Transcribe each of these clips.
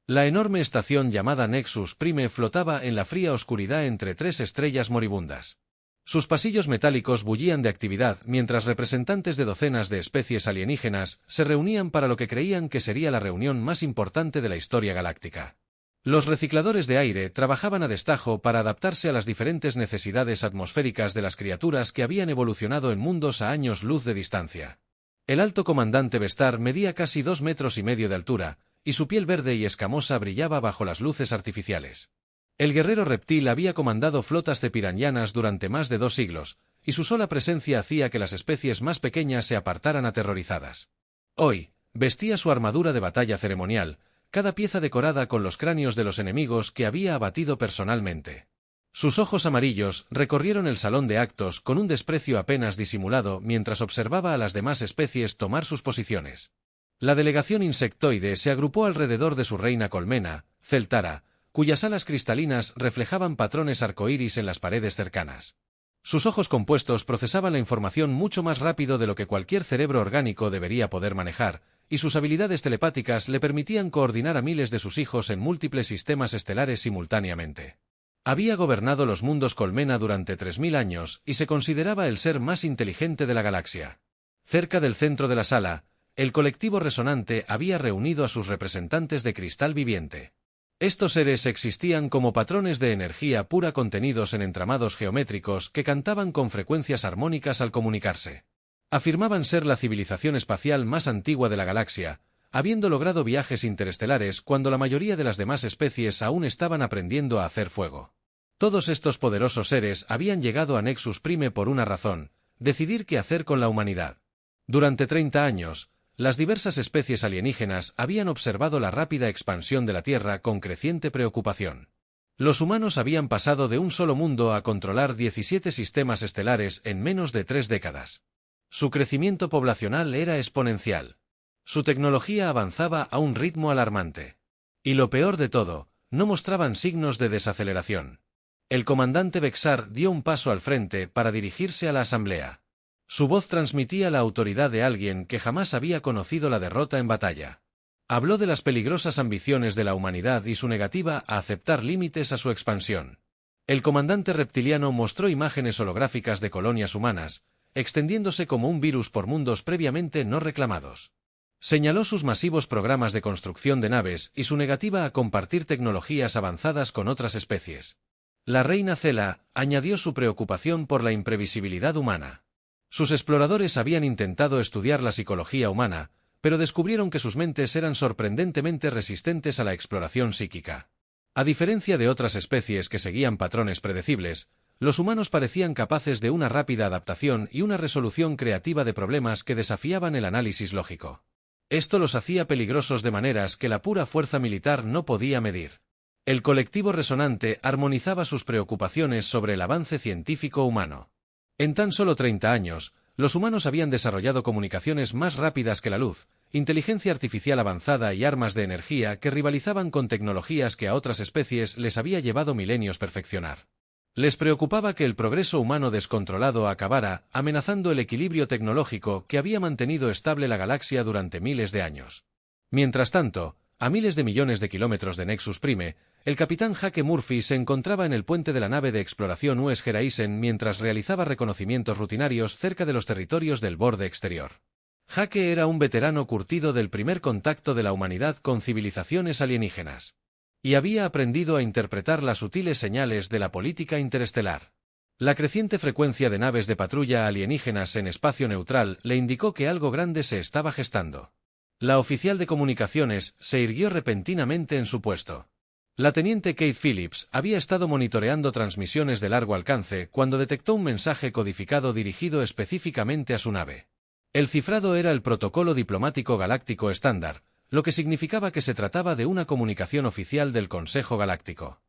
La enorme estación llamada Nexus Prime flotaba en la fría oscuridad entre tres estrellas moribundas. Sus pasillos metálicos bullían de actividad mientras representantes de docenas de especies alienígenas se reunían para lo que creían que sería la reunión más importante de la historia galáctica. Los recicladores de aire trabajaban a destajo para adaptarse a las diferentes necesidades atmosféricas de las criaturas que habían evolucionado en mundos a años luz de distancia. El alto comandante Vestar medía casi 2,5 metros de altura, y su piel verde y escamosa brillaba bajo las luces artificiales. El guerrero reptil había comandado flotas de piranyanas durante más de 2 siglos, y su sola presencia hacía que las especies más pequeñas se apartaran aterrorizadas. Hoy, vestía su armadura de batalla ceremonial, cada pieza decorada con los cráneos de los enemigos que había abatido personalmente. Sus ojos amarillos recorrieron el salón de actos con un desprecio apenas disimulado mientras observaba a las demás especies tomar sus posiciones. La delegación insectoide se agrupó alrededor de su reina colmena, Celtara, cuyas alas cristalinas reflejaban patrones arcoíris en las paredes cercanas. Sus ojos compuestos procesaban la información mucho más rápido de lo que cualquier cerebro orgánico debería poder manejar, y sus habilidades telepáticas le permitían coordinar a miles de sus hijos en múltiples sistemas estelares simultáneamente. Había gobernado los mundos colmena durante 3000 años y se consideraba el ser más inteligente de la galaxia. Cerca del centro de la sala, el colectivo resonante había reunido a sus representantes de cristal viviente. Estos seres existían como patrones de energía pura contenidos en entramados geométricos que cantaban con frecuencias armónicas al comunicarse. Afirmaban ser la civilización espacial más antigua de la galaxia, habiendo logrado viajes interestelares cuando la mayoría de las demás especies aún estaban aprendiendo a hacer fuego. Todos estos poderosos seres habían llegado a Nexus Prime por una razón: decidir qué hacer con la humanidad. Durante 30 años, las diversas especies alienígenas habían observado la rápida expansión de la Tierra con creciente preocupación. Los humanos habían pasado de un solo mundo a controlar 17 sistemas estelares en menos de 3 décadas. Su crecimiento poblacional era exponencial. Su tecnología avanzaba a un ritmo alarmante. Y lo peor de todo, no mostraban signos de desaceleración. El comandante Vexar dio un paso al frente para dirigirse a la asamblea. Su voz transmitía la autoridad de alguien que jamás había conocido la derrota en batalla. Habló de las peligrosas ambiciones de la humanidad y su negativa a aceptar límites a su expansión. El comandante reptiliano mostró imágenes holográficas de colonias humanas, extendiéndose como un virus por mundos previamente no reclamados. Señaló sus masivos programas de construcción de naves y su negativa a compartir tecnologías avanzadas con otras especies. La reina Cela añadió su preocupación por la imprevisibilidad humana. Sus exploradores habían intentado estudiar la psicología humana, pero descubrieron que sus mentes eran sorprendentemente resistentes a la exploración psíquica. A diferencia de otras especies que seguían patrones predecibles, los humanos parecían capaces de una rápida adaptación y una resolución creativa de problemas que desafiaban el análisis lógico. Esto los hacía peligrosos de maneras que la pura fuerza militar no podía medir. El colectivo resonante armonizaba sus preocupaciones sobre el avance científico humano. En tan solo 30 años, los humanos habían desarrollado comunicaciones más rápidas que la luz, inteligencia artificial avanzada y armas de energía que rivalizaban con tecnologías que a otras especies les había llevado milenios perfeccionar. Les preocupaba que el progreso humano descontrolado acabara amenazando el equilibrio tecnológico que había mantenido estable la galaxia durante miles de años. Mientras tanto, a miles de millones de kilómetros de Nexus Prime, el capitán Jake Murphy se encontraba en el puente de la nave de exploración US Geraisen mientras realizaba reconocimientos rutinarios cerca de los territorios del borde exterior. Jake era un veterano curtido del primer contacto de la humanidad con civilizaciones alienígenas. Y había aprendido a interpretar las sutiles señales de la política interestelar. La creciente frecuencia de naves de patrulla alienígenas en espacio neutral le indicó que algo grande se estaba gestando. La oficial de comunicaciones se irguió repentinamente en su puesto. La teniente Kate Phillips había estado monitoreando transmisiones de largo alcance cuando detectó un mensaje codificado dirigido específicamente a su nave. El cifrado era el protocolo diplomático galáctico estándar, lo que significaba que se trataba de una comunicación oficial del Consejo Galáctico.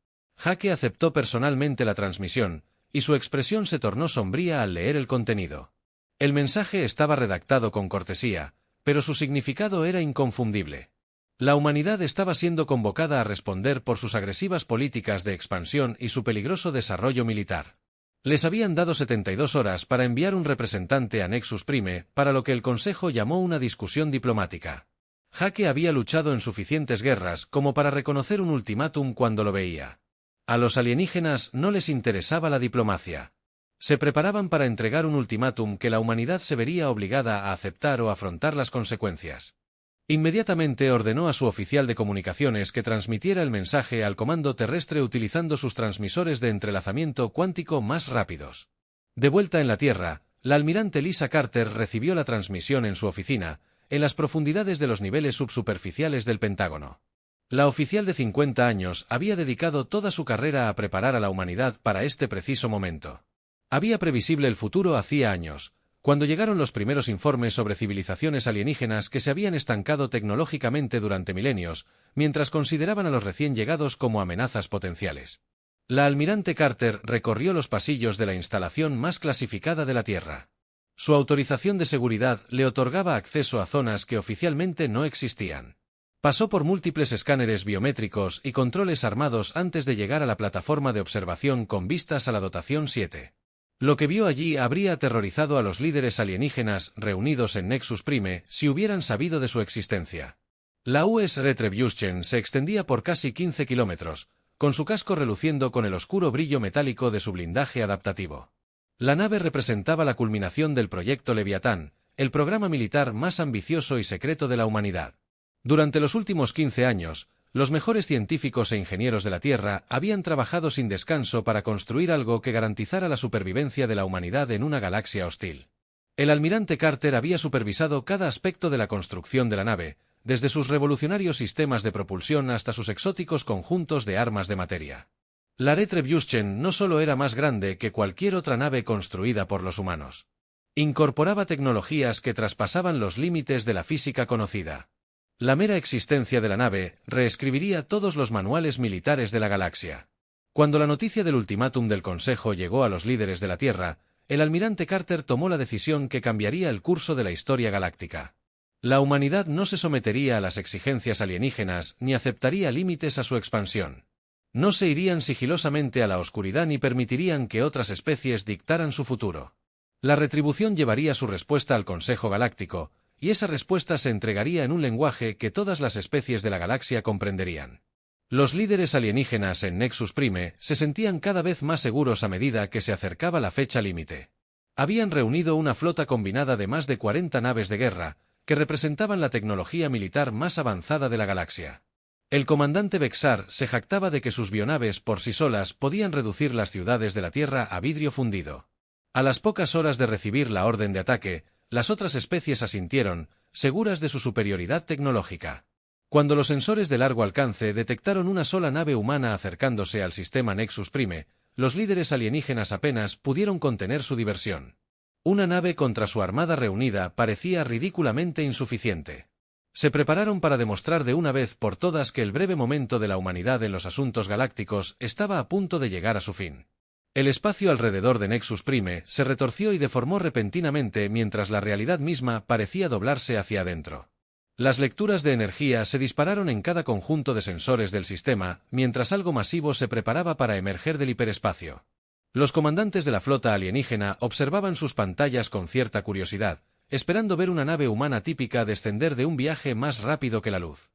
Jake aceptó personalmente la transmisión, y su expresión se tornó sombría al leer el contenido. El mensaje estaba redactado con cortesía, pero su significado era inconfundible. La humanidad estaba siendo convocada a responder por sus agresivas políticas de expansión y su peligroso desarrollo militar. Les habían dado 72 horas para enviar un representante a Nexus Prime, para lo que el Consejo llamó una discusión diplomática. Jake había luchado en suficientes guerras como para reconocer un ultimátum cuando lo veía. A los alienígenas no les interesaba la diplomacia. Se preparaban para entregar un ultimátum que la humanidad se vería obligada a aceptar o afrontar las consecuencias. Inmediatamente ordenó a su oficial de comunicaciones que transmitiera el mensaje al comando terrestre utilizando sus transmisores de entrelazamiento cuántico más rápidos. De vuelta en la Tierra, la almirante Lisa Carter recibió la transmisión en su oficina, en las profundidades de los niveles subsuperficiales del Pentágono. La oficial de 50 años había dedicado toda su carrera a preparar a la humanidad para este preciso momento. Había previsible el futuro hacía años, cuando llegaron los primeros informes sobre civilizaciones alienígenas que se habían estancado tecnológicamente durante milenios, mientras consideraban a los recién llegados como amenazas potenciales. La almirante Carter recorrió los pasillos de la instalación más clasificada de la Tierra. Su autorización de seguridad le otorgaba acceso a zonas que oficialmente no existían. Pasó por múltiples escáneres biométricos y controles armados antes de llegar a la plataforma de observación con vistas a la dotación 7. Lo que vio allí habría aterrorizado a los líderes alienígenas reunidos en Nexus Prime si hubieran sabido de su existencia. La US Retribution se extendía por casi 15 kilómetros, con su casco reluciendo con el oscuro brillo metálico de su blindaje adaptativo. La nave representaba la culminación del proyecto Leviatán, el programa militar más ambicioso y secreto de la humanidad. Durante los últimos 15 años, los mejores científicos e ingenieros de la Tierra habían trabajado sin descanso para construir algo que garantizara la supervivencia de la humanidad en una galaxia hostil. El almirante Carter había supervisado cada aspecto de la construcción de la nave, desde sus revolucionarios sistemas de propulsión hasta sus exóticos conjuntos de armas de materia. La Retribution no solo era más grande que cualquier otra nave construida por los humanos. Incorporaba tecnologías que traspasaban los límites de la física conocida. La mera existencia de la nave reescribiría todos los manuales militares de la galaxia. Cuando la noticia del ultimátum del Consejo llegó a los líderes de la Tierra, el almirante Carter tomó la decisión que cambiaría el curso de la historia galáctica. La humanidad no se sometería a las exigencias alienígenas ni aceptaría límites a su expansión. No se irían sigilosamente a la oscuridad ni permitirían que otras especies dictaran su futuro. La retribución llevaría su respuesta al Consejo Galáctico, y esa respuesta se entregaría en un lenguaje que todas las especies de la galaxia comprenderían. Los líderes alienígenas en Nexus Prime se sentían cada vez más seguros a medida que se acercaba la fecha límite. Habían reunido una flota combinada de más de 40 naves de guerra, que representaban la tecnología militar más avanzada de la galaxia. El comandante Vexar se jactaba de que sus bionaves por sí solas podían reducir las ciudades de la Tierra a vidrio fundido. A las pocas horas de recibir la orden de ataque, las otras especies asintieron, seguras de su superioridad tecnológica. Cuando los sensores de largo alcance detectaron una sola nave humana acercándose al sistema Nexus Prime, los líderes alienígenas apenas pudieron contener su diversión. Una nave contra su armada reunida parecía ridículamente insuficiente. Se prepararon para demostrar de una vez por todas que el breve momento de la humanidad en los asuntos galácticos estaba a punto de llegar a su fin. El espacio alrededor de Nexus Prime se retorció y deformó repentinamente mientras la realidad misma parecía doblarse hacia adentro. Las lecturas de energía se dispararon en cada conjunto de sensores del sistema, mientras algo masivo se preparaba para emerger del hiperespacio. Los comandantes de la flota alienígena observaban sus pantallas con cierta curiosidad, esperando ver una nave humana típica descender de un viaje más rápido que la luz.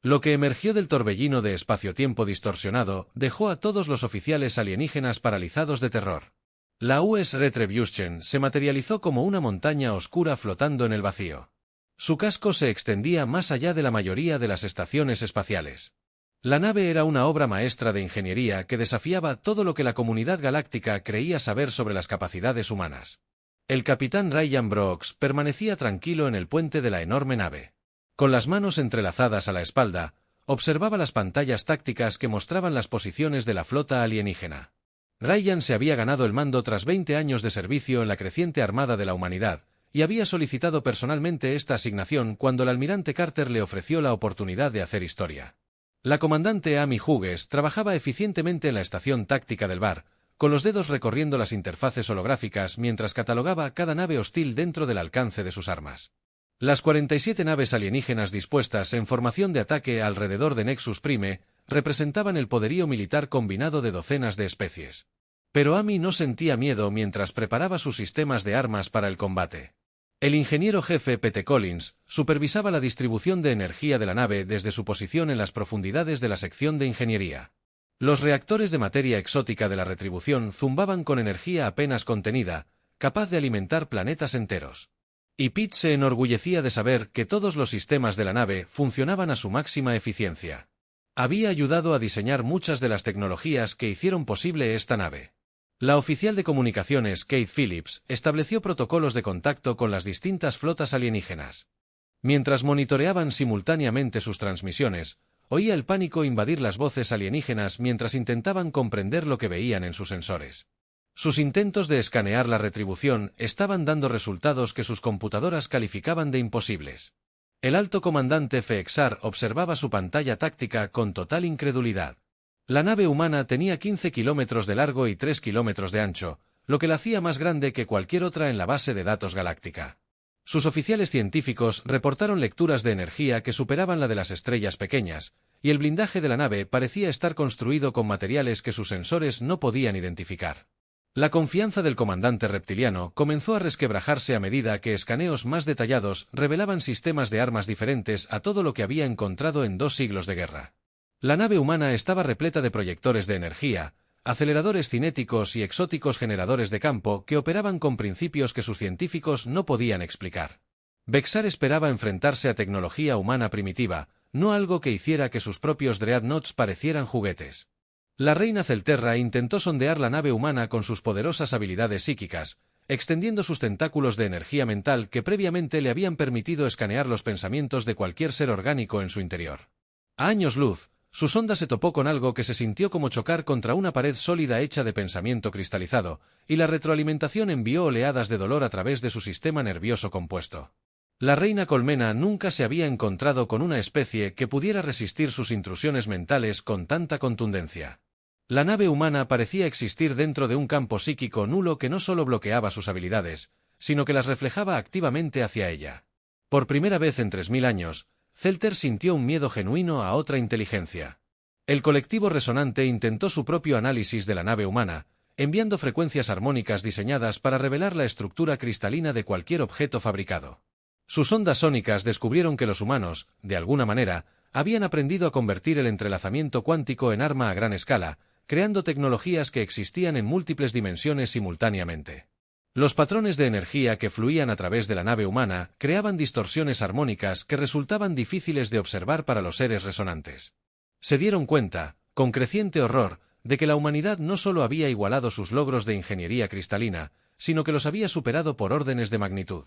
Lo que emergió del torbellino de espacio-tiempo distorsionado dejó a todos los oficiales alienígenas paralizados de terror. La US Retribution se materializó como una montaña oscura flotando en el vacío. Su casco se extendía más allá de la mayoría de las estaciones espaciales. La nave era una obra maestra de ingeniería que desafiaba todo lo que la comunidad galáctica creía saber sobre las capacidades humanas. El capitán Ryan Brooks permanecía tranquilo en el puente de la enorme nave. Con las manos entrelazadas a la espalda, observaba las pantallas tácticas que mostraban las posiciones de la flota alienígena. Ryan se había ganado el mando tras 20 años de servicio en la creciente armada de la humanidad, y había solicitado personalmente esta asignación cuando el almirante Carter le ofreció la oportunidad de hacer historia. La comandante Amy Hughes trabajaba eficientemente en la estación táctica del bar, con los dedos recorriendo las interfaces holográficas mientras catalogaba cada nave hostil dentro del alcance de sus armas. Las 47 naves alienígenas dispuestas en formación de ataque alrededor de Nexus Prime representaban el poderío militar combinado de docenas de especies. Pero Amy no sentía miedo mientras preparaba sus sistemas de armas para el combate. El ingeniero jefe Pete Collins supervisaba la distribución de energía de la nave desde su posición en las profundidades de la sección de ingeniería. Los reactores de materia exótica de la Retribución zumbaban con energía apenas contenida, capaz de alimentar planetas enteros. Y Pete se enorgullecía de saber que todos los sistemas de la nave funcionaban a su máxima eficiencia. Había ayudado a diseñar muchas de las tecnologías que hicieron posible esta nave. La oficial de comunicaciones Kate Phillips estableció protocolos de contacto con las distintas flotas alienígenas. Mientras monitoreaban simultáneamente sus transmisiones, oía el pánico invadir las voces alienígenas mientras intentaban comprender lo que veían en sus sensores. Sus intentos de escanear la Retribución estaban dando resultados que sus computadoras calificaban de imposibles. El alto comandante Fexar observaba su pantalla táctica con total incredulidad. La nave humana tenía 15 kilómetros de largo y 3 kilómetros de ancho, lo que la hacía más grande que cualquier otra en la base de datos galáctica. Sus oficiales científicos reportaron lecturas de energía que superaban la de las estrellas pequeñas, y el blindaje de la nave parecía estar construido con materiales que sus sensores no podían identificar. La confianza del comandante reptiliano comenzó a resquebrajarse a medida que escaneos más detallados revelaban sistemas de armas diferentes a todo lo que había encontrado en 2 siglos de guerra. La nave humana estaba repleta de proyectores de energía, aceleradores cinéticos y exóticos generadores de campo que operaban con principios que sus científicos no podían explicar. Bexar esperaba enfrentarse a tecnología humana primitiva, no algo que hiciera que sus propios Dreadnoughts parecieran juguetes. La reina Celterra intentó sondear la nave humana con sus poderosas habilidades psíquicas, extendiendo sus tentáculos de energía mental que previamente le habían permitido escanear los pensamientos de cualquier ser orgánico en su interior. A años luz, su sonda se topó con algo que se sintió como chocar contra una pared sólida hecha de pensamiento cristalizado, y la retroalimentación envió oleadas de dolor a través de su sistema nervioso compuesto. La reina colmena nunca se había encontrado con una especie que pudiera resistir sus intrusiones mentales con tanta contundencia. La nave humana parecía existir dentro de un campo psíquico nulo que no solo bloqueaba sus habilidades, sino que las reflejaba activamente hacia ella. Por primera vez en 3000 años, Celter sintió un miedo genuino a otra inteligencia. El colectivo resonante intentó su propio análisis de la nave humana, enviando frecuencias armónicas diseñadas para revelar la estructura cristalina de cualquier objeto fabricado. Sus ondas sónicas descubrieron que los humanos, de alguna manera, habían aprendido a convertir el entrelazamiento cuántico en arma a gran escala, creando tecnologías que existían en múltiples dimensiones simultáneamente. Los patrones de energía que fluían a través de la nave humana creaban distorsiones armónicas que resultaban difíciles de observar para los seres resonantes. Se dieron cuenta, con creciente horror, de que la humanidad no solo había igualado sus logros de ingeniería cristalina, sino que los había superado por órdenes de magnitud.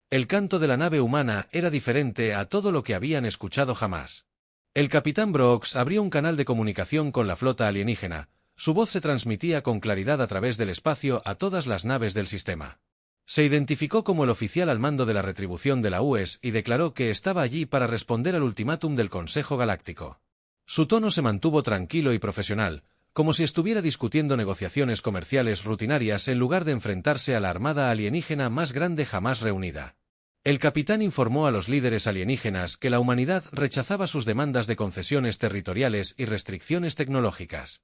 El canto de la nave humana era diferente a todo lo que habían escuchado jamás. El capitán Brooks abrió un canal de comunicación con la flota alienígena. Su voz se transmitía con claridad a través del espacio a todas las naves del sistema. Se identificó como el oficial al mando de la Retribución de la UES y declaró que estaba allí para responder al ultimátum del Consejo Galáctico. Su tono se mantuvo tranquilo y profesional, como si estuviera discutiendo negociaciones comerciales rutinarias en lugar de enfrentarse a la armada alienígena más grande jamás reunida. El capitán informó a los líderes alienígenas que la humanidad rechazaba sus demandas de concesiones territoriales y restricciones tecnológicas.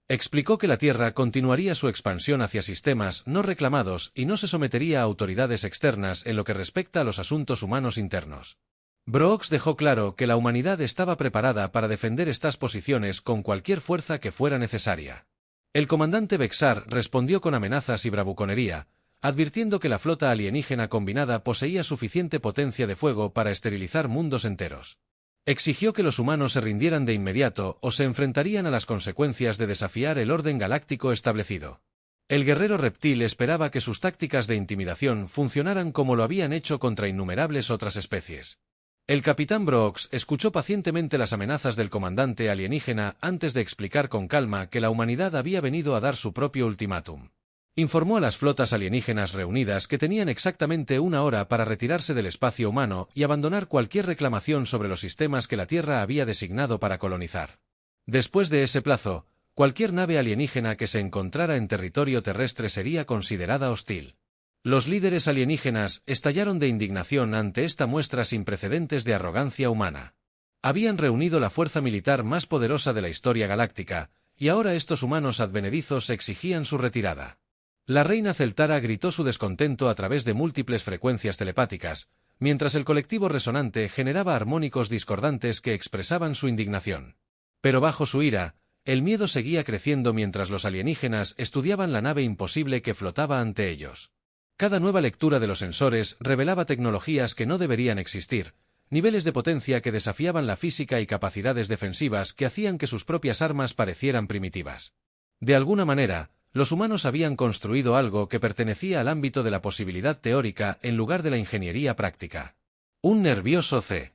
Explicó que la Tierra continuaría su expansión hacia sistemas no reclamados y no se sometería a autoridades externas en lo que respecta a los asuntos humanos internos. Brooks dejó claro que la humanidad estaba preparada para defender estas posiciones con cualquier fuerza que fuera necesaria. El comandante Bexar respondió con amenazas y bravuconería, advirtiendo que la flota alienígena combinada poseía suficiente potencia de fuego para esterilizar mundos enteros. Exigió que los humanos se rindieran de inmediato o se enfrentarían a las consecuencias de desafiar el orden galáctico establecido. El guerrero reptil esperaba que sus tácticas de intimidación funcionaran como lo habían hecho contra innumerables otras especies. El capitán Brooks escuchó pacientemente las amenazas del comandante alienígena antes de explicar con calma que la humanidad había venido a dar su propio ultimátum. Informó a las flotas alienígenas reunidas que tenían exactamente 1 hora para retirarse del espacio humano y abandonar cualquier reclamación sobre los sistemas que la Tierra había designado para colonizar. Después de ese plazo, cualquier nave alienígena que se encontrara en territorio terrestre sería considerada hostil. Los líderes alienígenas estallaron de indignación ante esta muestra sin precedentes de arrogancia humana. Habían reunido la fuerza militar más poderosa de la historia galáctica, y ahora estos humanos advenedizos exigían su retirada. La reina Celtara gritó su descontento a través de múltiples frecuencias telepáticas, mientras el colectivo resonante generaba armónicos discordantes que expresaban su indignación. Pero bajo su ira, el miedo seguía creciendo mientras los alienígenas estudiaban la nave imposible que flotaba ante ellos. Cada nueva lectura de los sensores revelaba tecnologías que no deberían existir, niveles de potencia que desafiaban la física y capacidades defensivas que hacían que sus propias armas parecieran primitivas. De alguna manera, los humanos habían construido algo que pertenecía al ámbito de la posibilidad teórica en lugar de la ingeniería práctica. Un nervioso C.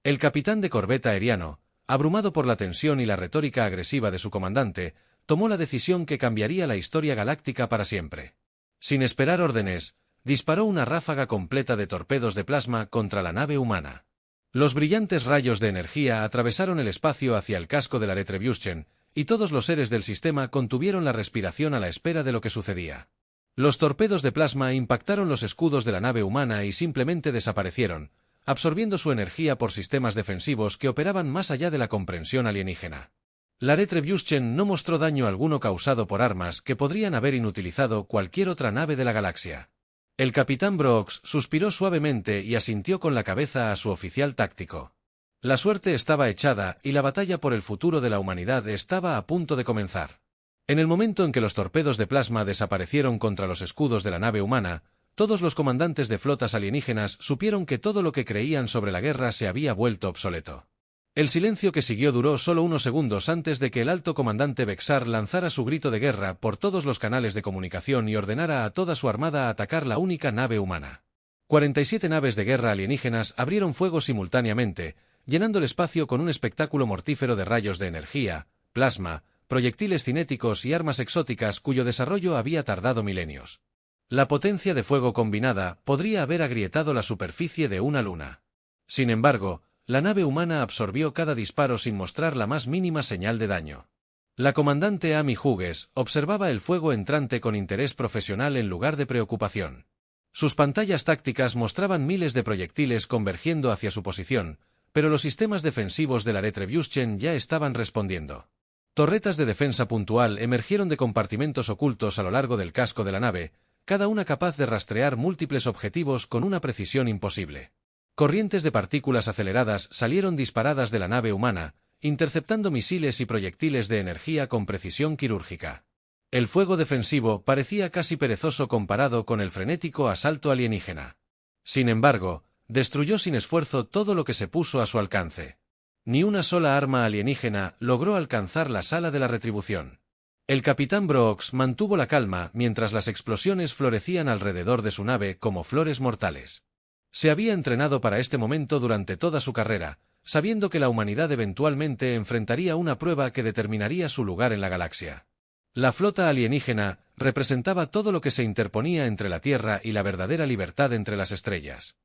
El capitán de corbeta aeriano, abrumado por la tensión y la retórica agresiva de su comandante, tomó la decisión que cambiaría la historia galáctica para siempre. Sin esperar órdenes, disparó una ráfaga completa de torpedos de plasma contra la nave humana. Los brillantes rayos de energía atravesaron el espacio hacia el casco de la Retribution, y todos los seres del sistema contuvieron la respiración a la espera de lo que sucedía. Los torpedos de plasma impactaron los escudos de la nave humana y simplemente desaparecieron, absorbiendo su energía por sistemas defensivos que operaban más allá de la comprensión alienígena. La Retribution no mostró daño alguno causado por armas que podrían haber inutilizado cualquier otra nave de la galaxia. El capitán Brooks suspiró suavemente y asintió con la cabeza a su oficial táctico. La suerte estaba echada y la batalla por el futuro de la humanidad estaba a punto de comenzar. En el momento en que los torpedos de plasma desaparecieron contra los escudos de la nave humana, todos los comandantes de flotas alienígenas supieron que todo lo que creían sobre la guerra se había vuelto obsoleto. El silencio que siguió duró solo unos segundos antes de que el alto comandante Bexar lanzara su grito de guerra por todos los canales de comunicación y ordenara a toda su armada a atacar la única nave humana. 47 naves de guerra alienígenas abrieron fuego simultáneamente, llenando el espacio con un espectáculo mortífero de rayos de energía, plasma, proyectiles cinéticos y armas exóticas cuyo desarrollo había tardado milenios. La potencia de fuego combinada podría haber agrietado la superficie de una luna. Sin embargo, la nave humana absorbió cada disparo sin mostrar la más mínima señal de daño. La comandante Amy Hughes observaba el fuego entrante con interés profesional en lugar de preocupación. Sus pantallas tácticas mostraban miles de proyectiles convergiendo hacia su posición, pero los sistemas defensivos de la Retribution ya estaban respondiendo. Torretas de defensa puntual emergieron de compartimentos ocultos a lo largo del casco de la nave, cada una capaz de rastrear múltiples objetivos con una precisión imposible. Corrientes de partículas aceleradas salieron disparadas de la nave humana, interceptando misiles y proyectiles de energía con precisión quirúrgica. El fuego defensivo parecía casi perezoso comparado con el frenético asalto alienígena. Sin embargo, destruyó sin esfuerzo todo lo que se puso a su alcance. Ni una sola arma alienígena logró alcanzar la sala de la retribución. El capitán Brooks mantuvo la calma mientras las explosiones florecían alrededor de su nave como flores mortales. Se había entrenado para este momento durante toda su carrera, sabiendo que la humanidad eventualmente enfrentaría una prueba que determinaría su lugar en la galaxia. La flota alienígena representaba todo lo que se interponía entre la Tierra y la verdadera libertad entre las estrellas.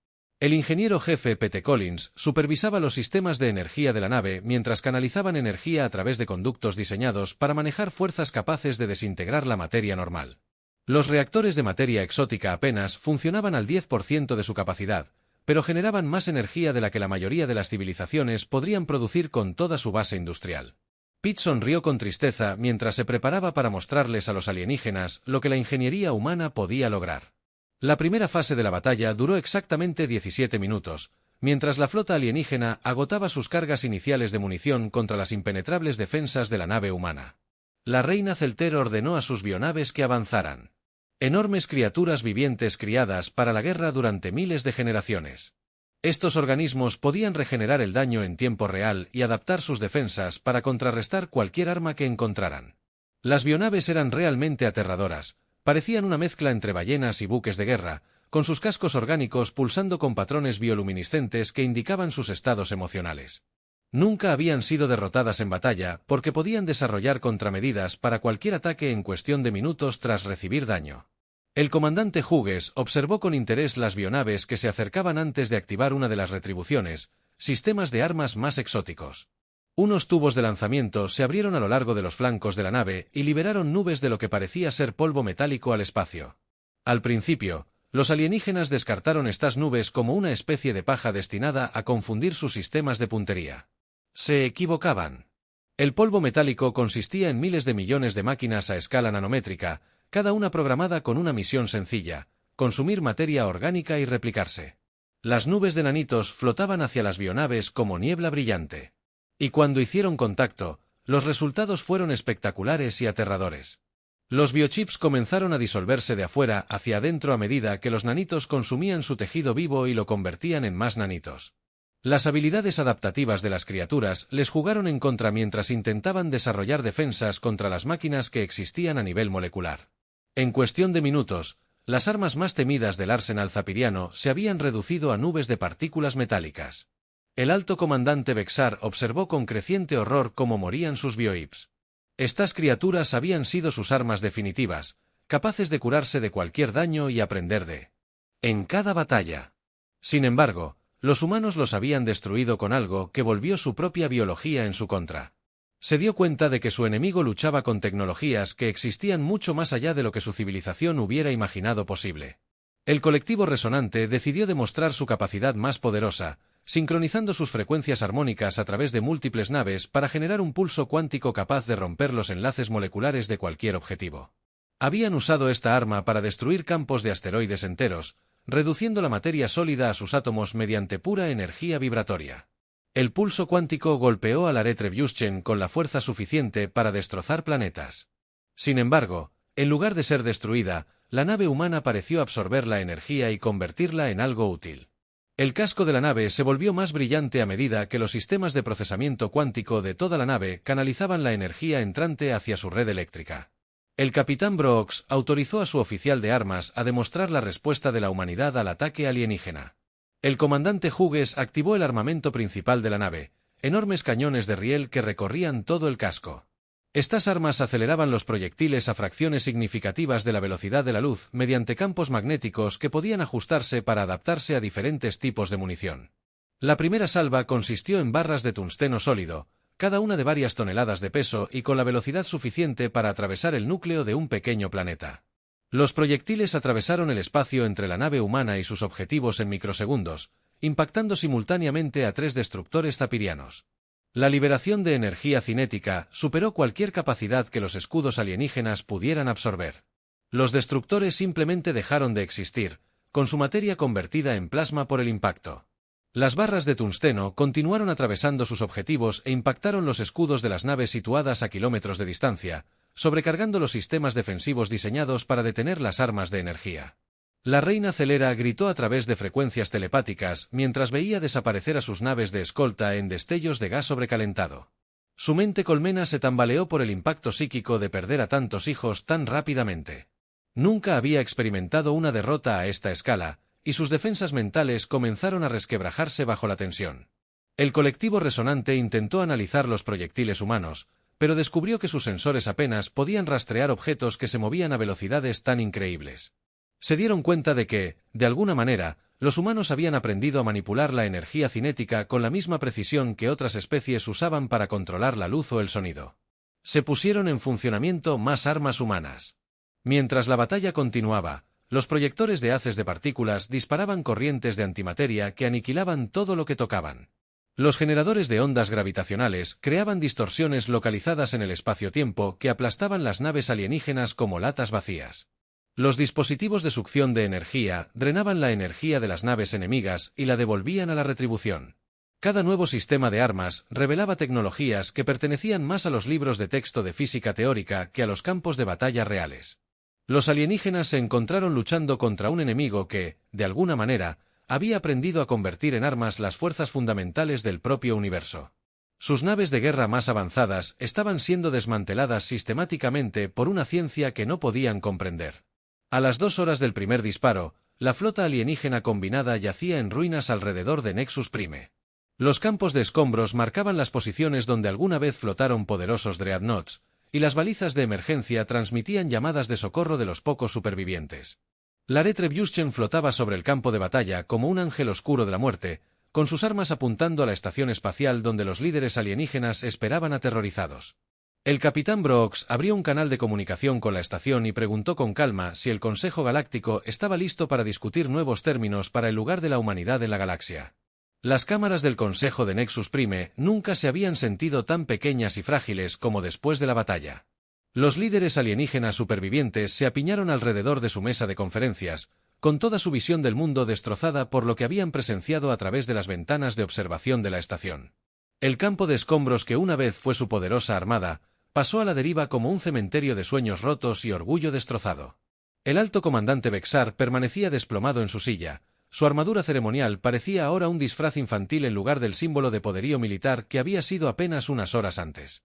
El ingeniero jefe Pete Collins supervisaba los sistemas de energía de la nave mientras canalizaban energía a través de conductos diseñados para manejar fuerzas capaces de desintegrar la materia normal. Los reactores de materia exótica apenas funcionaban al 10% de su capacidad, pero generaban más energía de la que la mayoría de las civilizaciones podrían producir con toda su base industrial. Pete sonrió con tristeza mientras se preparaba para mostrarles a los alienígenas lo que la ingeniería humana podía lograr. La primera fase de la batalla duró exactamente 17 minutos, mientras la flota alienígena agotaba sus cargas iniciales de munición contra las impenetrables defensas de la nave humana. La reina Celter ordenó a sus bionaves que avanzaran. Enormes criaturas vivientes criadas para la guerra durante miles de generaciones. Estos organismos podían regenerar el daño en tiempo real y adaptar sus defensas para contrarrestar cualquier arma que encontraran. Las bionaves eran realmente aterradoras. Parecían una mezcla entre ballenas y buques de guerra, con sus cascos orgánicos pulsando con patrones bioluminiscentes que indicaban sus estados emocionales. Nunca habían sido derrotadas en batalla porque podían desarrollar contramedidas para cualquier ataque en cuestión de minutos tras recibir daño. El comandante Hughes observó con interés las bionaves que se acercaban antes de activar una de las retribuciones, sistemas de armas más exóticos. Unos tubos de lanzamiento se abrieron a lo largo de los flancos de la nave y liberaron nubes de lo que parecía ser polvo metálico al espacio. Al principio, los alienígenas descartaron estas nubes como una especie de paja destinada a confundir sus sistemas de puntería. Se equivocaban. El polvo metálico consistía en miles de millones de máquinas a escala nanométrica, cada una programada con una misión sencilla: consumir materia orgánica y replicarse. Las nubes de nanitos flotaban hacia las bionaves como niebla brillante. Y cuando hicieron contacto, los resultados fueron espectaculares y aterradores. Los biochips comenzaron a disolverse de afuera hacia adentro a medida que los nanitos consumían su tejido vivo y lo convertían en más nanitos. Las habilidades adaptativas de las criaturas les jugaron en contra mientras intentaban desarrollar defensas contra las máquinas que existían a nivel molecular. En cuestión de minutos, las armas más temidas del arsenal zapiriano se habían reducido a nubes de partículas metálicas. El alto comandante Bexar observó con creciente horror cómo morían sus biohips. Estas criaturas habían sido sus armas definitivas, capaces de curarse de cualquier daño y aprender en cada batalla. Sin embargo, los humanos los habían destruido con algo que volvió su propia biología en su contra. Se dio cuenta de que su enemigo luchaba con tecnologías que existían mucho más allá de lo que su civilización hubiera imaginado posible. El colectivo resonante decidió demostrar su capacidad más poderosa, sincronizando sus frecuencias armónicas a través de múltiples naves para generar un pulso cuántico capaz de romper los enlaces moleculares de cualquier objetivo. Habían usado esta arma para destruir campos de asteroides enteros, reduciendo la materia sólida a sus átomos mediante pura energía vibratoria. El pulso cuántico golpeó a la Retrebution con la fuerza suficiente para destrozar planetas. Sin embargo, en lugar de ser destruida, la nave humana pareció absorber la energía y convertirla en algo útil. El casco de la nave se volvió más brillante a medida que los sistemas de procesamiento cuántico de toda la nave canalizaban la energía entrante hacia su red eléctrica. El capitán Brooks autorizó a su oficial de armas a demostrar la respuesta de la humanidad al ataque alienígena. El comandante Hughes activó el armamento principal de la nave, enormes cañones de riel que recorrían todo el casco. Estas armas aceleraban los proyectiles a fracciones significativas de la velocidad de la luz mediante campos magnéticos que podían ajustarse para adaptarse a diferentes tipos de munición. La primera salva consistió en barras de tungsteno sólido, cada una de varias toneladas de peso y con la velocidad suficiente para atravesar el núcleo de un pequeño planeta. Los proyectiles atravesaron el espacio entre la nave humana y sus objetivos en microsegundos, impactando simultáneamente a 3 destructores zapirianos. La liberación de energía cinética superó cualquier capacidad que los escudos alienígenas pudieran absorber. Los destructores simplemente dejaron de existir, con su materia convertida en plasma por el impacto. Las barras de tungsteno continuaron atravesando sus objetivos e impactaron los escudos de las naves situadas a kilómetros de distancia, sobrecargando los sistemas defensivos diseñados para detener las armas de energía. La reina Celera gritó a través de frecuencias telepáticas mientras veía desaparecer a sus naves de escolta en destellos de gas sobrecalentado. Su mente colmena se tambaleó por el impacto psíquico de perder a tantos hijos tan rápidamente. Nunca había experimentado una derrota a esta escala, y sus defensas mentales comenzaron a resquebrajarse bajo la tensión. El colectivo resonante intentó analizar los proyectiles humanos, pero descubrió que sus sensores apenas podían rastrear objetos que se movían a velocidades tan increíbles. Se dieron cuenta de que, de alguna manera, los humanos habían aprendido a manipular la energía cinética con la misma precisión que otras especies usaban para controlar la luz o el sonido. Se pusieron en funcionamiento más armas humanas. Mientras la batalla continuaba, los proyectores de haces de partículas disparaban corrientes de antimateria que aniquilaban todo lo que tocaban. Los generadores de ondas gravitacionales creaban distorsiones localizadas en el espacio-tiempo que aplastaban las naves alienígenas como latas vacías. Los dispositivos de succión de energía drenaban la energía de las naves enemigas y la devolvían a la retribución. Cada nuevo sistema de armas revelaba tecnologías que pertenecían más a los libros de texto de física teórica que a los campos de batalla reales. Los alienígenas se encontraron luchando contra un enemigo que, de alguna manera, había aprendido a convertir en armas las fuerzas fundamentales del propio universo. Sus naves de guerra más avanzadas estaban siendo desmanteladas sistemáticamente por una ciencia que no podían comprender. A las 2 horas del primer disparo, la flota alienígena combinada yacía en ruinas alrededor de Nexus Prime. Los campos de escombros marcaban las posiciones donde alguna vez flotaron poderosos dreadnoughts, y las balizas de emergencia transmitían llamadas de socorro de los pocos supervivientes. La Retribution flotaba sobre el campo de batalla como un ángel oscuro de la muerte, con sus armas apuntando a la estación espacial donde los líderes alienígenas esperaban aterrorizados. El capitán Brooks abrió un canal de comunicación con la estación y preguntó con calma si el Consejo Galáctico estaba listo para discutir nuevos términos para el lugar de la humanidad en la galaxia. Las cámaras del Consejo de Nexus Prime nunca se habían sentido tan pequeñas y frágiles como después de la batalla. Los líderes alienígenas supervivientes se apiñaron alrededor de su mesa de conferencias, con toda su visión del mundo destrozada por lo que habían presenciado a través de las ventanas de observación de la estación. El campo de escombros que una vez fue su poderosa armada, pasó a la deriva como un cementerio de sueños rotos y orgullo destrozado. El alto comandante Bexar permanecía desplomado en su silla. Su armadura ceremonial parecía ahora un disfraz infantil en lugar del símbolo de poderío militar que había sido apenas unas horas antes.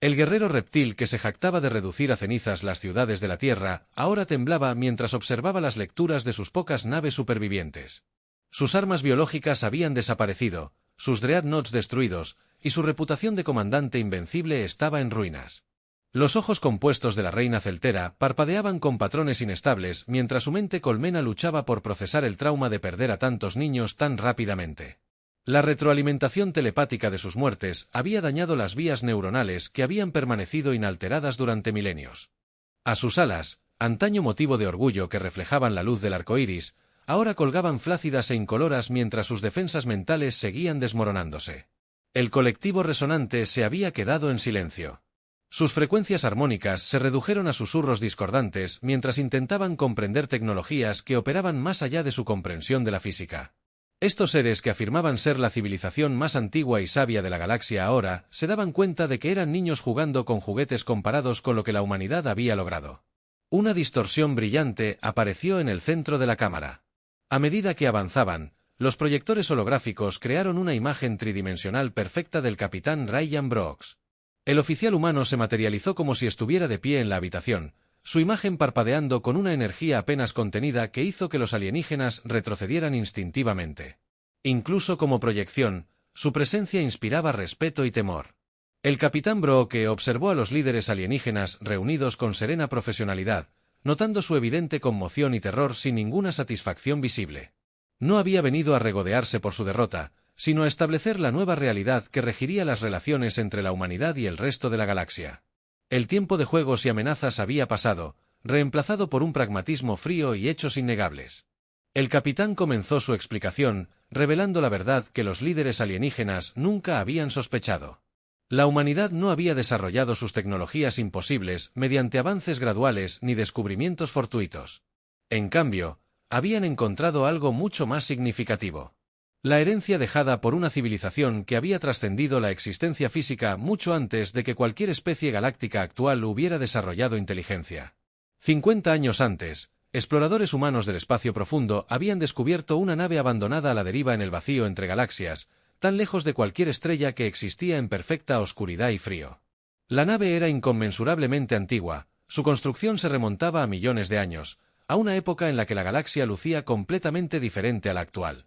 El guerrero reptil que se jactaba de reducir a cenizas las ciudades de la Tierra, ahora temblaba mientras observaba las lecturas de sus pocas naves supervivientes. Sus armas biológicas habían desaparecido, sus dreadnoughts destruidos, y su reputación de comandante invencible estaba en ruinas. Los ojos compuestos de la reina celtera parpadeaban con patrones inestables mientras su mente colmena luchaba por procesar el trauma de perder a tantos niños tan rápidamente. La retroalimentación telepática de sus muertes había dañado las vías neuronales que habían permanecido inalteradas durante milenios. A sus alas, antaño motivo de orgullo que reflejaban la luz del arco iris, ahora colgaban flácidas e incoloras mientras sus defensas mentales seguían desmoronándose. El colectivo resonante se había quedado en silencio. Sus frecuencias armónicas se redujeron a susurros discordantes mientras intentaban comprender tecnologías que operaban más allá de su comprensión de la física. Estos seres que afirmaban ser la civilización más antigua y sabia de la galaxia ahora, se daban cuenta de que eran niños jugando con juguetes comparados con lo que la humanidad había logrado. Una distorsión brillante apareció en el centro de la cámara. A medida que avanzaban, los proyectores holográficos crearon una imagen tridimensional perfecta del capitán Ryan Brooks. El oficial humano se materializó como si estuviera de pie en la habitación, su imagen parpadeando con una energía apenas contenida que hizo que los alienígenas retrocedieran instintivamente. Incluso como proyección, su presencia inspiraba respeto y temor. El capitán Brooke observó a los líderes alienígenas reunidos con serena profesionalidad, notando su evidente conmoción y terror sin ninguna satisfacción visible. No había venido a regodearse por su derrota, sino a establecer la nueva realidad que regiría las relaciones entre la humanidad y el resto de la galaxia. El tiempo de juegos y amenazas había pasado, reemplazado por un pragmatismo frío y hechos innegables. El capitán comenzó su explicación, revelando la verdad que los líderes alienígenas nunca habían sospechado. La humanidad no había desarrollado sus tecnologías imposibles mediante avances graduales ni descubrimientos fortuitos. En cambio, habían encontrado algo mucho más significativo. La herencia dejada por una civilización que había trascendido la existencia física mucho antes de que cualquier especie galáctica actual hubiera desarrollado inteligencia. 50 años antes, exploradores humanos del espacio profundo habían descubierto una nave abandonada a la deriva en el vacío entre galaxias, tan lejos de cualquier estrella que existía en perfecta oscuridad y frío. La nave era inconmensurablemente antigua, su construcción se remontaba a millones de años, a una época en la que la galaxia lucía completamente diferente a la actual.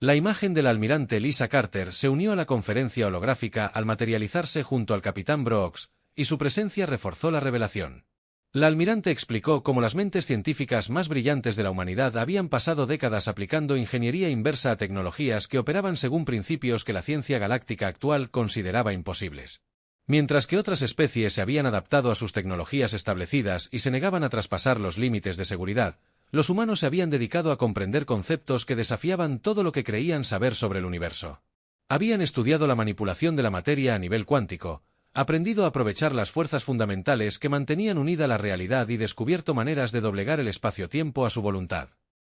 La imagen del almirante Lisa Carter se unió a la conferencia holográfica al materializarse junto al capitán Brooks, y su presencia reforzó la revelación. La almirante explicó cómo las mentes científicas más brillantes de la humanidad habían pasado décadas aplicando ingeniería inversa a tecnologías que operaban según principios que la ciencia galáctica actual consideraba imposibles. Mientras que otras especies se habían adaptado a sus tecnologías establecidas y se negaban a traspasar los límites de seguridad, los humanos se habían dedicado a comprender conceptos que desafiaban todo lo que creían saber sobre el universo. Habían estudiado la manipulación de la materia a nivel cuántico, aprendido a aprovechar las fuerzas fundamentales que mantenían unida la realidad y descubierto maneras de doblegar el espacio-tiempo a su voluntad.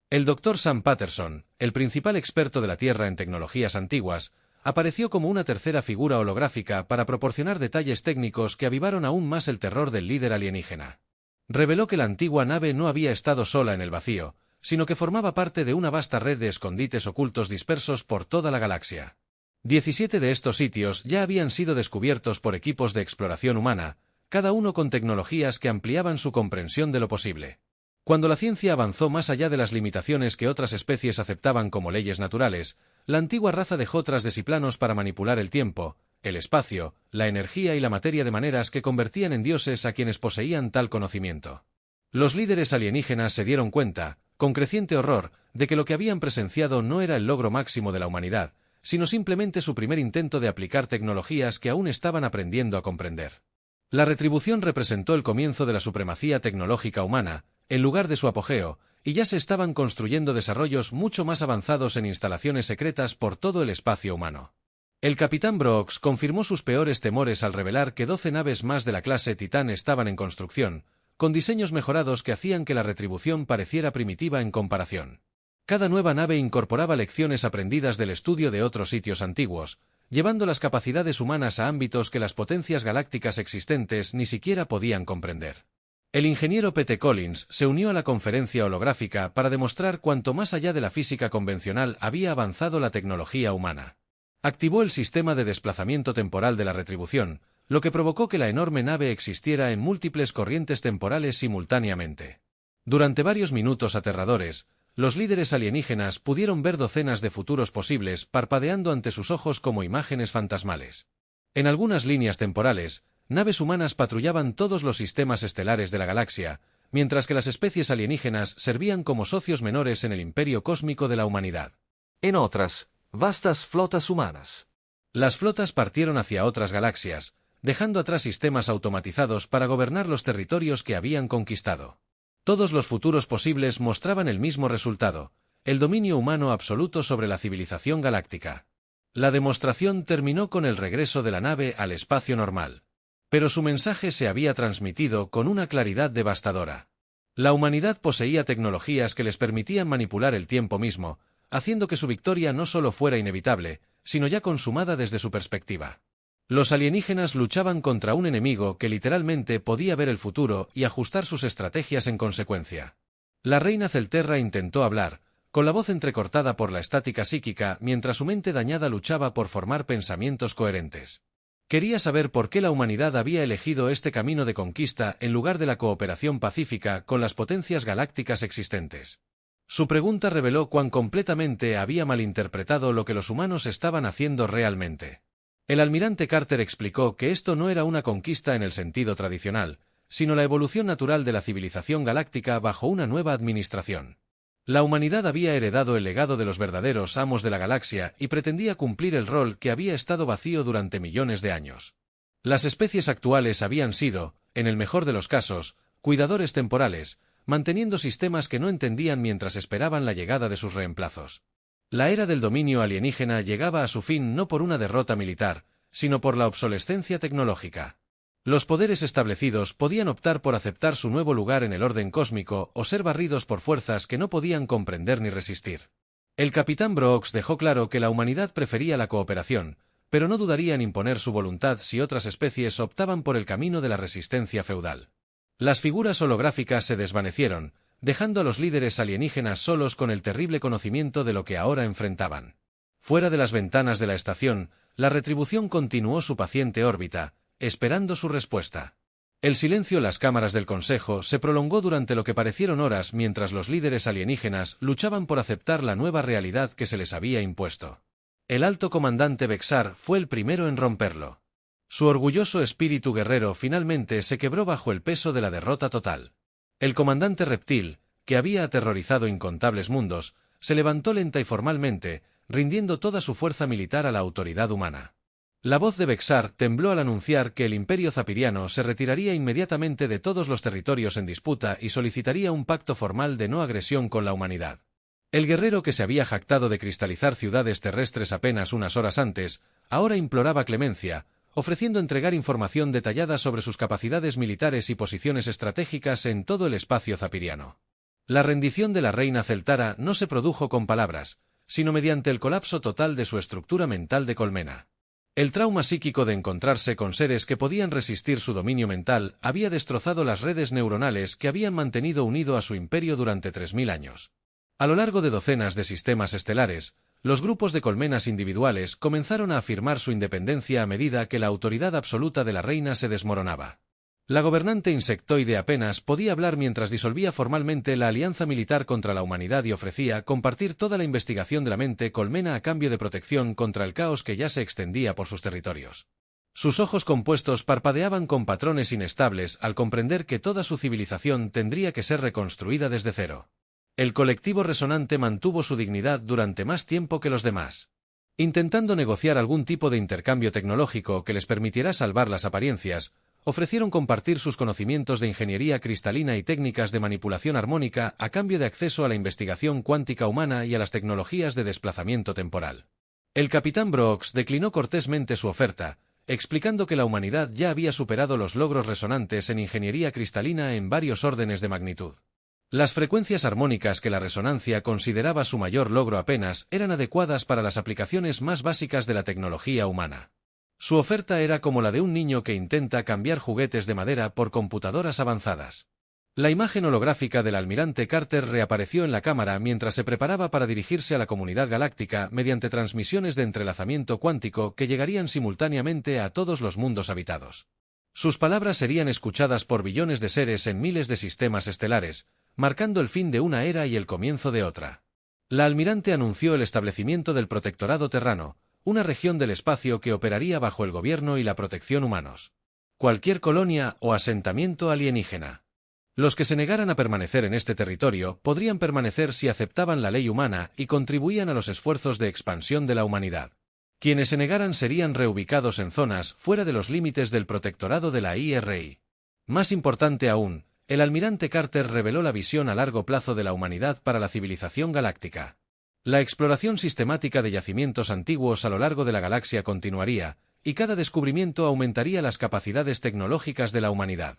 El Dr. Sam Patterson, el principal experto de la Tierra en tecnologías antiguas, apareció como una tercera figura holográfica para proporcionar detalles técnicos que avivaron aún más el terror del líder alienígena. Reveló que la antigua nave no había estado sola en el vacío, sino que formaba parte de una vasta red de escondites ocultos dispersos por toda la galaxia. 17 de estos sitios ya habían sido descubiertos por equipos de exploración humana, cada uno con tecnologías que ampliaban su comprensión de lo posible. Cuando la ciencia avanzó más allá de las limitaciones que otras especies aceptaban como leyes naturales, la antigua raza dejó tras de sí planos para manipular el tiempo, el espacio, la energía y la materia de maneras que convertían en dioses a quienes poseían tal conocimiento. Los líderes alienígenas se dieron cuenta, con creciente horror, de que lo que habían presenciado no era el logro máximo de la humanidad, sino simplemente su primer intento de aplicar tecnologías que aún estaban aprendiendo a comprender. La retribución representó el comienzo de la supremacía tecnológica humana, en lugar de su apogeo, y ya se estaban construyendo desarrollos mucho más avanzados en instalaciones secretas por todo el espacio humano. El capitán Brooks confirmó sus peores temores al revelar que 12 naves más de la clase Titán estaban en construcción, con diseños mejorados que hacían que la retribución pareciera primitiva en comparación. Cada nueva nave incorporaba lecciones aprendidas del estudio de otros sitios antiguos, llevando las capacidades humanas a ámbitos que las potencias galácticas existentes ni siquiera podían comprender. El ingeniero P.T. Collins se unió a la conferencia holográfica para demostrar cuánto más allá de la física convencional había avanzado la tecnología humana. Activó el sistema de desplazamiento temporal de la retribución, lo que provocó que la enorme nave existiera en múltiples corrientes temporales simultáneamente. Durante varios minutos aterradores, los líderes alienígenas pudieron ver docenas de futuros posibles parpadeando ante sus ojos como imágenes fantasmales. En algunas líneas temporales, naves humanas patrullaban todos los sistemas estelares de la galaxia, mientras que las especies alienígenas servían como socios menores en el imperio cósmico de la humanidad. En otras, vastas flotas humanas. Las flotas partieron hacia otras galaxias, dejando atrás sistemas automatizados para gobernar los territorios que habían conquistado. Todos los futuros posibles mostraban el mismo resultado, el dominio humano absoluto sobre la civilización galáctica. La demostración terminó con el regreso de la nave al espacio normal. Pero su mensaje se había transmitido con una claridad devastadora. La humanidad poseía tecnologías que les permitían manipular el tiempo mismo, haciendo que su victoria no solo fuera inevitable, sino ya consumada desde su perspectiva. Los alienígenas luchaban contra un enemigo que literalmente podía ver el futuro y ajustar sus estrategias en consecuencia. La reina Celterra intentó hablar, con la voz entrecortada por la estática psíquica, mientras su mente dañada luchaba por formar pensamientos coherentes. Quería saber por qué la humanidad había elegido este camino de conquista en lugar de la cooperación pacífica con las potencias galácticas existentes. Su pregunta reveló cuán completamente había malinterpretado lo que los humanos estaban haciendo realmente. El almirante Carter explicó que esto no era una conquista en el sentido tradicional, sino la evolución natural de la civilización galáctica bajo una nueva administración. La humanidad había heredado el legado de los verdaderos amos de la galaxia y pretendía cumplir el rol que había estado vacío durante millones de años. Las especies actuales habían sido, en el mejor de los casos, cuidadores temporales, manteniendo sistemas que no entendían mientras esperaban la llegada de sus reemplazos. La era del dominio alienígena llegaba a su fin no por una derrota militar, sino por la obsolescencia tecnológica. Los poderes establecidos podían optar por aceptar su nuevo lugar en el orden cósmico o ser barridos por fuerzas que no podían comprender ni resistir. El capitán Brooks dejó claro que la humanidad prefería la cooperación, pero no dudaría en imponer su voluntad si otras especies optaban por el camino de la resistencia feudal. Las figuras holográficas se desvanecieron, dejando a los líderes alienígenas solos con el terrible conocimiento de lo que ahora enfrentaban. Fuera de las ventanas de la estación, la retribución continuó su paciente órbita, esperando su respuesta. El silencio en las cámaras del Consejo se prolongó durante lo que parecieron horas mientras los líderes alienígenas luchaban por aceptar la nueva realidad que se les había impuesto. El alto comandante Bexar fue el primero en romperlo. Su orgulloso espíritu guerrero finalmente se quebró bajo el peso de la derrota total. El comandante reptil, que había aterrorizado incontables mundos, se levantó lenta y formalmente, rindiendo toda su fuerza militar a la autoridad humana. La voz de Bexar tembló al anunciar que el Imperio Zapiriano se retiraría inmediatamente de todos los territorios en disputa y solicitaría un pacto formal de no agresión con la humanidad. El guerrero que se había jactado de cristalizar ciudades terrestres apenas unas horas antes, ahora imploraba clemencia, ofreciendo entregar información detallada sobre sus capacidades militares y posiciones estratégicas en todo el espacio zapiriano. La rendición de la reina Celtara no se produjo con palabras, sino mediante el colapso total de su estructura mental de colmena. El trauma psíquico de encontrarse con seres que podían resistir su dominio mental había destrozado las redes neuronales que habían mantenido unido a su imperio durante 3000 años. A lo largo de docenas de sistemas estelares, los grupos de colmenas individuales comenzaron a afirmar su independencia a medida que la autoridad absoluta de la reina se desmoronaba. La gobernante insectoide apenas podía hablar mientras disolvía formalmente la alianza militar contra la humanidad y ofrecía compartir toda la investigación de la mente colmena a cambio de protección contra el caos que ya se extendía por sus territorios. Sus ojos compuestos parpadeaban con patrones inestables al comprender que toda su civilización tendría que ser reconstruida desde cero. El colectivo resonante mantuvo su dignidad durante más tiempo que los demás. Intentando negociar algún tipo de intercambio tecnológico que les permitiera salvar las apariencias, ofrecieron compartir sus conocimientos de ingeniería cristalina y técnicas de manipulación armónica a cambio de acceso a la investigación cuántica humana y a las tecnologías de desplazamiento temporal. El capitán Brooks declinó cortésmente su oferta, explicando que la humanidad ya había superado los logros resonantes en ingeniería cristalina en varios órdenes de magnitud. Las frecuencias armónicas que la resonancia consideraba su mayor logro apenas eran adecuadas para las aplicaciones más básicas de la tecnología humana. Su oferta era como la de un niño que intenta cambiar juguetes de madera por computadoras avanzadas. La imagen holográfica del almirante Carter reapareció en la cámara mientras se preparaba para dirigirse a la comunidad galáctica mediante transmisiones de entrelazamiento cuántico que llegarían simultáneamente a todos los mundos habitados. Sus palabras serían escuchadas por billones de seres en miles de sistemas estelares, marcando el fin de una era y el comienzo de otra. La almirante anunció el establecimiento del Protectorado Terrano, una región del espacio que operaría bajo el gobierno y la protección humanos. Cualquier colonia o asentamiento alienígena. Los que se negaran a permanecer en este territorio podrían permanecer si aceptaban la ley humana y contribuían a los esfuerzos de expansión de la humanidad. Quienes se negaran serían reubicados en zonas fuera de los límites del protectorado de la IRI. Más importante aún, el almirante Carter reveló la visión a largo plazo de la humanidad para la civilización galáctica. La exploración sistemática de yacimientos antiguos a lo largo de la galaxia continuaría, y cada descubrimiento aumentaría las capacidades tecnológicas de la humanidad.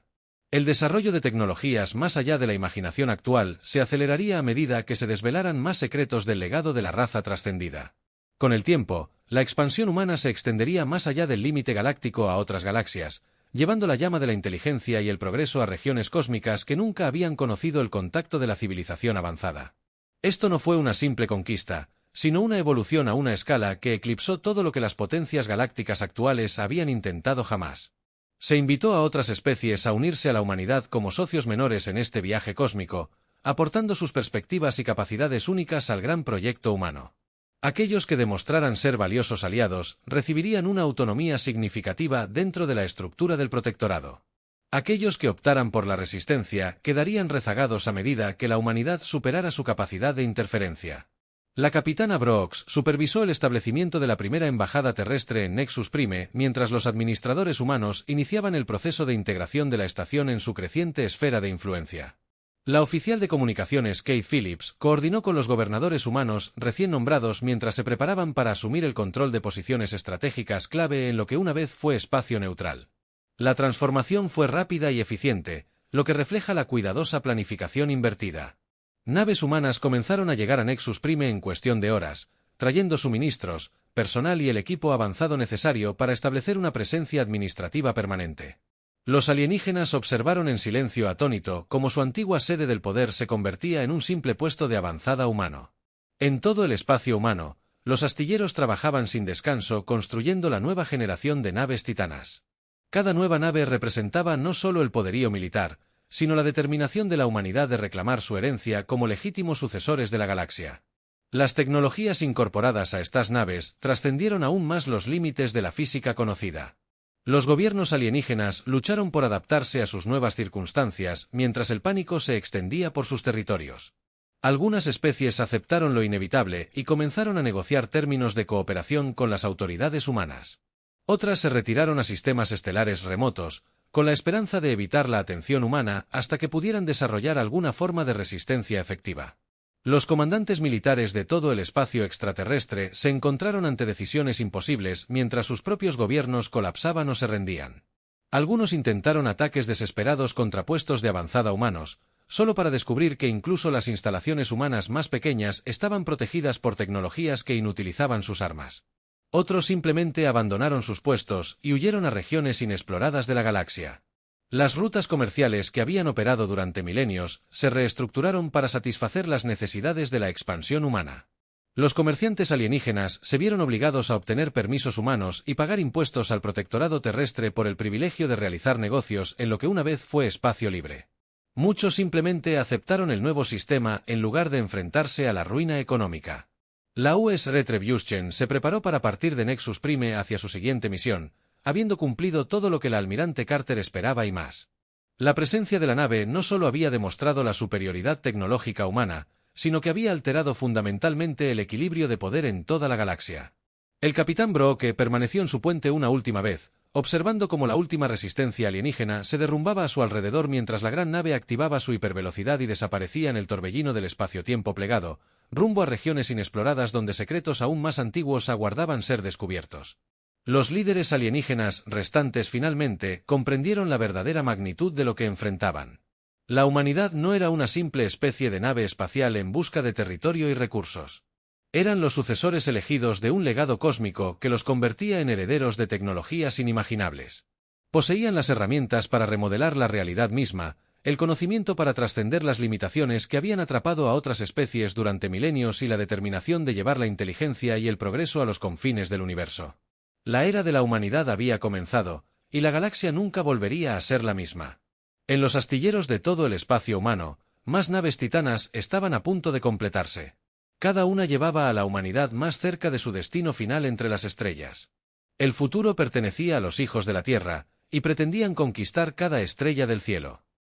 El desarrollo de tecnologías más allá de la imaginación actual se aceleraría a medida que se desvelaran más secretos del legado de la raza trascendida. Con el tiempo, la expansión humana se extendería más allá del límite galáctico a otras galaxias, llevando la llama de la inteligencia y el progreso a regiones cósmicas que nunca habían conocido el contacto de la civilización avanzada. Esto no fue una simple conquista, sino una evolución a una escala que eclipsó todo lo que las potencias galácticas actuales habían intentado jamás. Se invitó a otras especies a unirse a la humanidad como socios menores en este viaje cósmico, aportando sus perspectivas y capacidades únicas al gran proyecto humano. Aquellos que demostraran ser valiosos aliados recibirían una autonomía significativa dentro de la estructura del protectorado. Aquellos que optaran por la resistencia quedarían rezagados a medida que la humanidad superara su capacidad de interferencia. La capitana Brooks supervisó el establecimiento de la primera embajada terrestre en Nexus Prime mientras los administradores humanos iniciaban el proceso de integración de la estación en su creciente esfera de influencia. La oficial de comunicaciones Kate Phillips coordinó con los gobernadores humanos recién nombrados mientras se preparaban para asumir el control de posiciones estratégicas clave en lo que una vez fue espacio neutral. La transformación fue rápida y eficiente, lo que refleja la cuidadosa planificación invertida. Naves humanas comenzaron a llegar a Nexus Prime en cuestión de horas, trayendo suministros, personal y el equipo avanzado necesario para establecer una presencia administrativa permanente. Los alienígenas observaron en silencio atónito cómo su antigua sede del poder se convertía en un simple puesto de avanzada humano. En todo el espacio humano, los astilleros trabajaban sin descanso construyendo la nueva generación de naves titanas. Cada nueva nave representaba no solo el poderío militar, sino la determinación de la humanidad de reclamar su herencia como legítimos sucesores de la galaxia. Las tecnologías incorporadas a estas naves trascendieron aún más los límites de la física conocida. Los gobiernos alienígenas lucharon por adaptarse a sus nuevas circunstancias mientras el pánico se extendía por sus territorios. Algunas especies aceptaron lo inevitable y comenzaron a negociar términos de cooperación con las autoridades humanas. Otras se retiraron a sistemas estelares remotos, con la esperanza de evitar la atención humana hasta que pudieran desarrollar alguna forma de resistencia efectiva. Los comandantes militares de todo el espacio extraterrestre se encontraron ante decisiones imposibles mientras sus propios gobiernos colapsaban o se rendían. Algunos intentaron ataques desesperados contra puestos de avanzada humanos, solo para descubrir que incluso las instalaciones humanas más pequeñas estaban protegidas por tecnologías que inutilizaban sus armas. Otros simplemente abandonaron sus puestos y huyeron a regiones inexploradas de la galaxia. Las rutas comerciales que habían operado durante milenios se reestructuraron para satisfacer las necesidades de la expansión humana. Los comerciantes alienígenas se vieron obligados a obtener permisos humanos y pagar impuestos al protectorado terrestre por el privilegio de realizar negocios en lo que una vez fue espacio libre. Muchos simplemente aceptaron el nuevo sistema en lugar de enfrentarse a la ruina económica. La US Retribution se preparó para partir de Nexus Prime hacia su siguiente misión, habiendo cumplido todo lo que el almirante Carter esperaba y más. La presencia de la nave no solo había demostrado la superioridad tecnológica humana, sino que había alterado fundamentalmente el equilibrio de poder en toda la galaxia. El capitán Brooke permaneció en su puente una última vez, observando cómo la última resistencia alienígena se derrumbaba a su alrededor mientras la gran nave activaba su hipervelocidad y desaparecía en el torbellino del espacio-tiempo plegado, rumbo a regiones inexploradas donde secretos aún más antiguos aguardaban ser descubiertos. Los líderes alienígenas restantes finalmente comprendieron la verdadera magnitud de lo que enfrentaban. La humanidad no era una simple especie de nave espacial en busca de territorio y recursos. Eran los sucesores elegidos de un legado cósmico que los convertía en herederos de tecnologías inimaginables. Poseían las herramientas para remodelar la realidad misma, el conocimiento para trascender las limitaciones que habían atrapado a otras especies durante milenios y la determinación de llevar la inteligencia y el progreso a los confines del universo. La era de la humanidad había comenzado, y la galaxia nunca volvería a ser la misma. En los astilleros de todo el espacio humano, más naves titanas estaban a punto de completarse. Cada una llevaba a la humanidad más cerca de su destino final entre las estrellas. El futuro pertenecía a los hijos de la Tierra, y pretendían conquistar cada estrella del cielo.